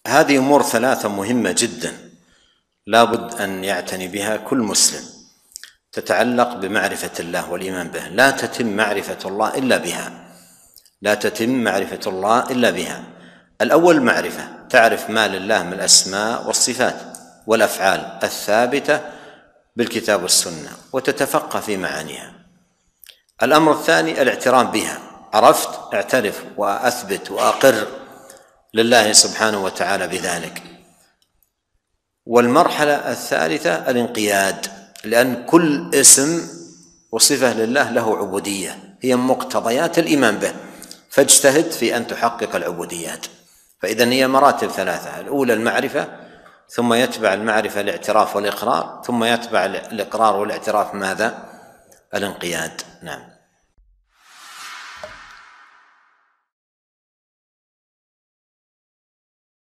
هذه أمور ثلاثة مهمة جدا لابد أن يعتني بها كل مسلم، تتعلق بمعرفة الله والإيمان به. لا تتم معرفة الله إلا بها، لا تتم معرفة الله إلا بها. الأول معرفة، تعرف ما لله من الأسماء والصفات والأفعال الثابتة بالكتاب والسنة وتتفقه في معانيها. الأمر الثاني الاعتراف بها، عرفت اعترف وأثبت وأقر لله سبحانه وتعالى بذلك. والمرحلة الثالثة الانقياد، لأن كل اسم وصفة لله له عبودية هي مقتضيات الإيمان به، فاجتهد في أن تحقق العبوديات. فإذن هي مراتب ثلاثة: الأولى المعرفة، ثم يتبع المعرفة الاعتراف والإقرار، ثم يتبع الإقرار والاعتراف ماذا؟ الانقياد. نعم.